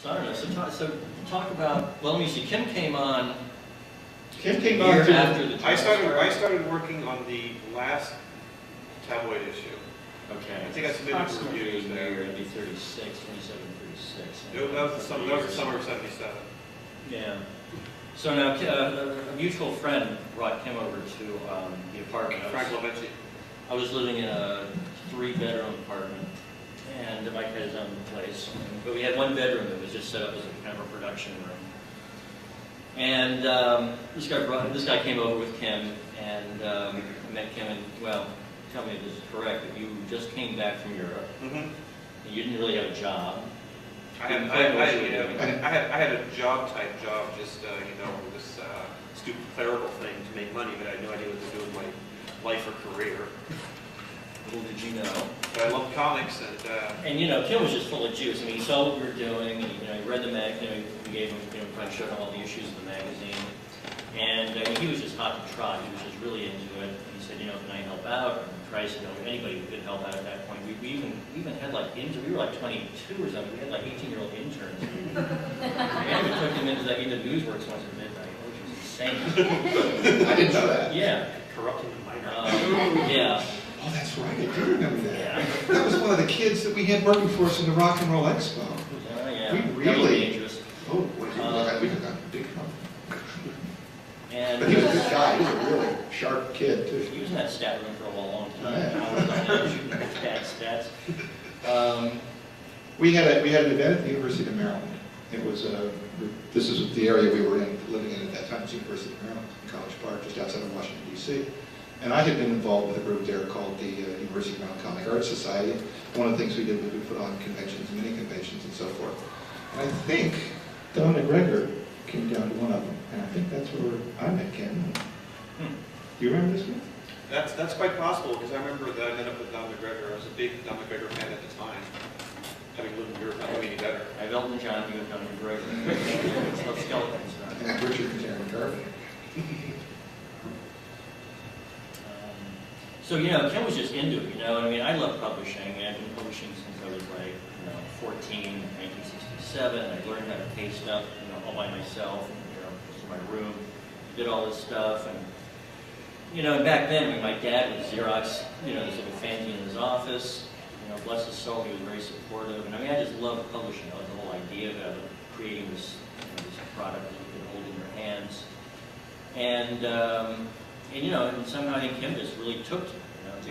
So I don't know. So talk about. Well, let me see. Kim came on. Kim came on after the. I started working on the last tabloid issue. Okay. I think I submitted for reviews there. It'd be 36, 27, 36. That was the summer of '77. Yeah. So now a mutual friend brought Kim over to the apartment. Frank Lovenci. I was living in a 3-bedroom apartment, and Mike had his own place. But we had one bedroom that was just set up as a kind of a production room. And this guy came over with Kim, and I met Kim, and well, tell me if this is correct, but you just came back from Europe. Mm-hmm. And you didn't really have a job. I had a job-type job, just this stupid clerical thing to make money, but I had no idea what to do with my life or career. Little did you know. But I loved comics, and Kim was just full of juice. I mean, he saw what we were doing, and he read the mag. We gave him, kind of showed him all the issues of the magazine, and he was just hot to trot. He was just really into it. And he said, can I help out? And Christ, anybody who could help out at that point. We even had like interns. We were like 22 or something. We had like 18-year-old interns. And we took him into Newsworks once at midnight, which was insane. I didn't know that. Yeah. corrupting the minor. Yeah. Oh, that's right. I do remember that. Yeah. That was one of the kids that we had working for us in the Rock and Roll Expo. Yeah. We That was really. dangerous. Oh, boy, we took on big trouble. And But he was a good guy. He was a really sharp kid, too. he was in that stat room for a long time. Yeah. I was on there shooting stats. We had an event at the University of Maryland. It was this is the area we were living in at that time. It was University of Maryland, College Park, just outside of Washington D.C. And I had been involved with a group there called the University of Maryland Comic Arts Society. One of the things we did was we put on conventions, mini conventions, and so forth. And I think Don McGregor came down to one of them, and I think that's where I met Ken. Do you remember this one? That's quite possible, because I remember that I met up with Don McGregor. I was a big Don McGregor fan at the time. Having lived in Europe, I know any better. I have Elton John, you have Don McGregor. It's no skeletons. And Richard McCarthy. So, Ken was just into it, I mean, I love publishing. I've been publishing since I was like, 14, 1967. I learned how to pay stuff, all by myself, just in my room. Did all this stuff, and back then, when my dad was Xerox, this little fanzine in his office. Bless his soul, he was very supportive. And I mean, I just loved publishing. That was the whole idea of creating this, this product that you could hold in your hands. And somehow I think Kim just really took to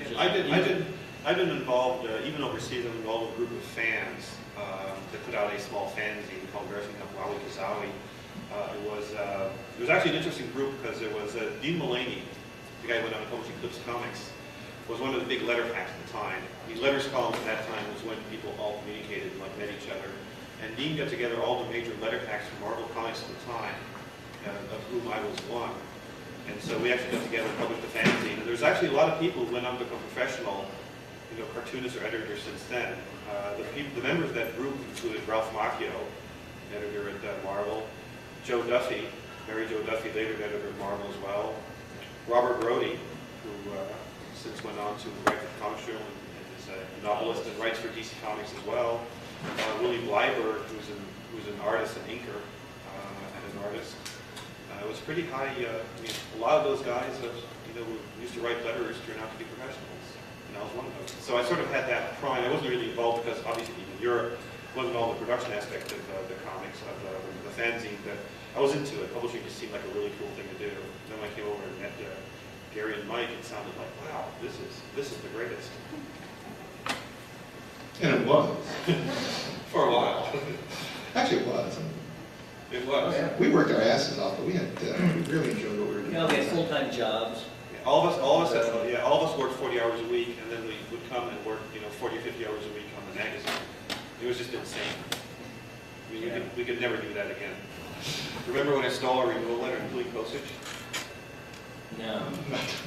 it. I've been involved, even overseas, I'm involved with a group of fans that put out a small fanzine called Dressing Up Wowie Kazowie. It was actually an interesting group because it was Dean Mulaney, the guy who went on to publishing Clips Comics, was one of the big letter packs at the time. The letters column at that time was when people all communicated and met each other. And Dean got together all the major letter packs from Marvel Comics at the time, of whom I was one. And so we actually got together and published a fanzine. And there's actually a lot of people who went on to become professional, cartoonists or editors since then. The members of that group included Ralph Macchio, editor at Marvel, Joe Duffy, Mary Jo Duffy, later editor at Marvel as well, Robert Brody, who since went on to write for Comic Journal and is a novelist and writes for DC Comics as well. Willie Blyberg, who's an artist, an inker, and an artist. It was pretty high. A lot of those guys, who used to write letters, turned out to be professionals, and I was one of them. So I sort of had that prime. I wasn't really involved because obviously in Europe wasn't all the production aspect of the comics of the fanzine, but I was into it. Publishing just seemed like a really cool thing to do. Then when I came over and met Gary and Mike, it sounded like, wow, this is the greatest. And it was. For a while. Actually, it was. It was. We worked our asses off, but we really enjoyed what we were doing. We had full-time jobs. Yeah, all of us worked 40 hours a week, and then we would come and work, 40 or 50 hours a week on the magazine. It was just insane. I mean, we could never do that again. Remember when I stole a renewal letter including postage? No.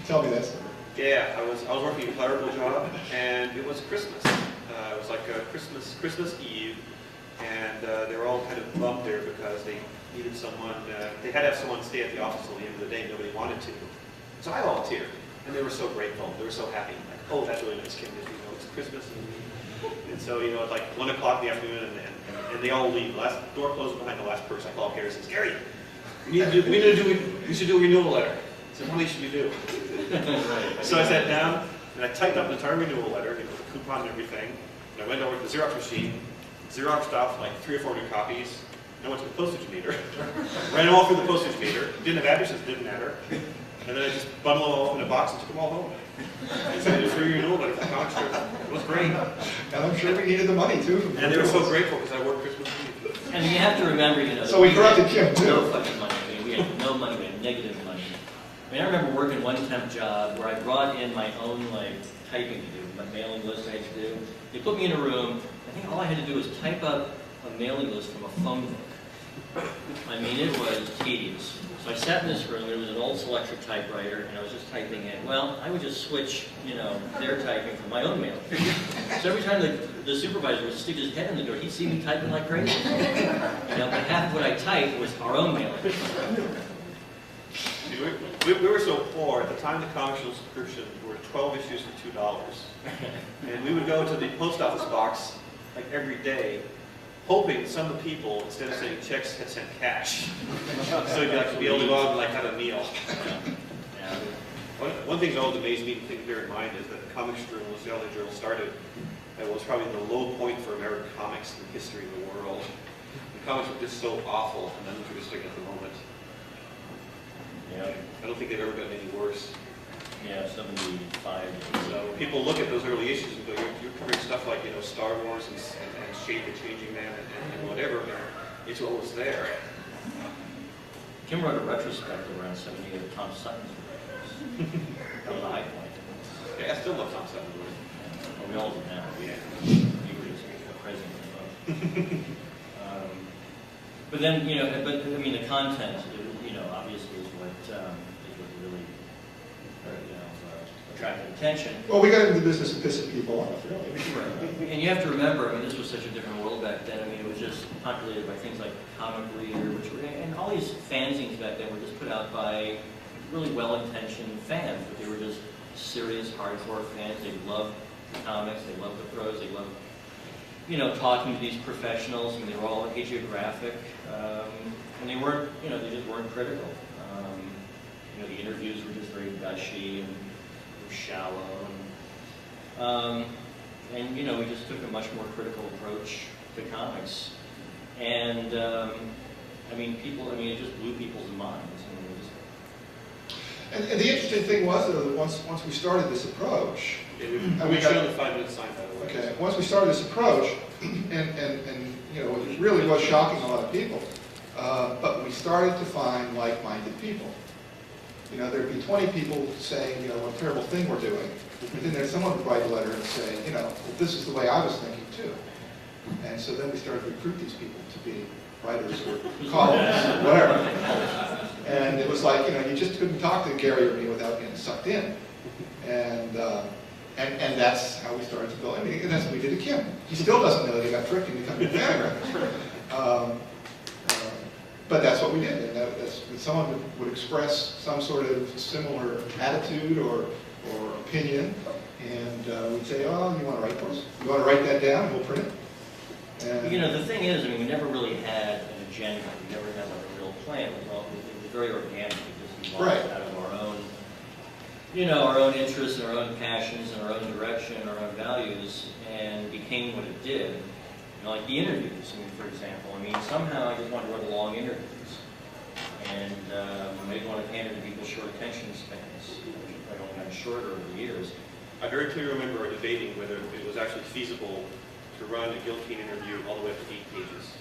Tell me that story. Yeah, I was working a clerical job, and it was Christmas. It was like Christmas Eve, and they were all kind of bummed there because they needed someone. They had to have someone stay at the office till the end of the day. Nobody wanted to, so I volunteered, and they were so grateful. They were so happy. Like, oh, that's really nice, Kim. It's Christmas. And so, you know, it's like 1 o'clock in the afternoon, and they all leave. Last door closes behind the last person. I call Gary and says, Gary, we should do a renewal letter. I said, what should we do? Right. So I sat down, and I typed up the entire renewal letter, you know, the coupon and everything. And I went over to the Xerox machine, Xeroxed off like 300 or 400 copies. I went to the postage meter, ran them all through the postage meter. Didn't have addresses, didn't matter. And then I just bundled them all up in a box and took them all home. And so I did a free renewal letter for the comic strip. It was great. And I'm sure we needed the money too. And they were so grateful because I worked Christmas Eve. And you have to remember, you know. So we corrupted Kim No too. fucking money. I mean, we had no money. We had negative money. I mean, I remember working one temp job where I brought in my own like typing to do, my mailing list I had to do. They put me in a room. I think all I had to do was type up a mailing list from a phone book. I mean, it was tedious. So I sat in this room, there was an old Selectric typewriter, and I was just typing in. Well, I would just switch, you know, their typing for my own mailing. So every time the supervisor would stick his head in the door, he'd see me typing like crazy. You know, but half of what I typed was our own mailing. We were so poor, at the time the comic show subscription were 12 issues for $2. And we would go to the post office box like every day, hoping some of the people, instead of sending checks, had sent cash. So you'd like to be able to go out and like have a meal. Yeah. One thing that always amazed me to bear in mind is that the Comics Journal, as the LA Journal started, it was probably the low point for American comics in the history of the world. The comics were just so awful, and then they're just like at the moment. Yeah. I don't think they've ever gotten any worse. Yeah, 75. So people look at those early issues and go, you're covering stuff like, you know, Star Wars and Shade the Changing Man and whatever, and it's what was there. Kim wrote a retrospective around 78 of Tom Sutton's reviews. That was the high point. Yeah, I still love Tom Sutton. Well, we all do now. Yeah. He was president of both. But then, you know, but I mean, the content, you know, obviously is what really, you know, attracted attention. Well, we got into the business of pissing people off, really. And you have to remember, I mean, this was such a different world back then. I mean, it was just populated by things like Comic Reader, which were, and all these fanzines back then were just put out by really well-intentioned fans, but they were just serious, hardcore fans. They loved the comics, they loved the prose, they loved, you know, talking to these professionals. I mean, they were all hagiographic, and they weren't, you know, they just weren't critical. You know, the interviews were just very gushy and shallow, and you know, we just took a much more critical approach to comics, and I mean, it just blew people's minds. I mean, And the interesting thing was that once we started this approach, We showed the 5-minute sign, by the way. okay, once we started this approach, and you know, it really was shocking a lot of people, but we started to find like-minded people. You know, there'd be 20 people saying, you know, what a terrible thing we're doing, but then there's someone would write a letter and say, you know, well, this is the way I was thinking too. And so then we started to recruit these people to be writers or columnists or whatever. And it was like, you know, you just couldn't talk to Gary or me without getting sucked in. And that's how we started to build. I mean, and that's what we did to Kim. He still doesn't know that he got tricked into becoming a Fantagraphics. But that's what we did. And that's when someone would express some sort of similar attitude or opinion, and we'd say, oh, you want to write for us? You want to write that down? We'll print it. And you know, the thing is, I mean, we never really had an agenda. We never had like a real plan. It was very organic. It just evolved out of our own, you know, our own interests and our own passions and our own direction, our own values, and became what it did. You know, like the interviews, I mean, for example. I mean, somehow I just wanted to run long interviews. And I didn't want to pander to people's short attention spans, which have only gotten shorter over the years. I very clearly remember debating whether it was actually feasible to run a guillotine interview all the way up to 8 pages.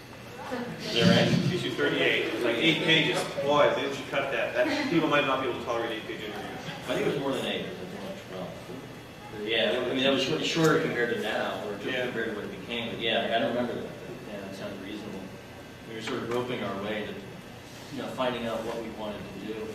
Is that right? Issue 38, it was like 8 pages. Boy, they should cut that. People might not be able to tolerate 8-page interviews. I think it was more than 8. It was too much. Well, yeah, I mean, that was shorter compared to now, or just compared to what it became. But yeah, I don't remember that. Yeah, that sounds reasonable. We were sort of groping our way to, you know, finding out what we wanted to do.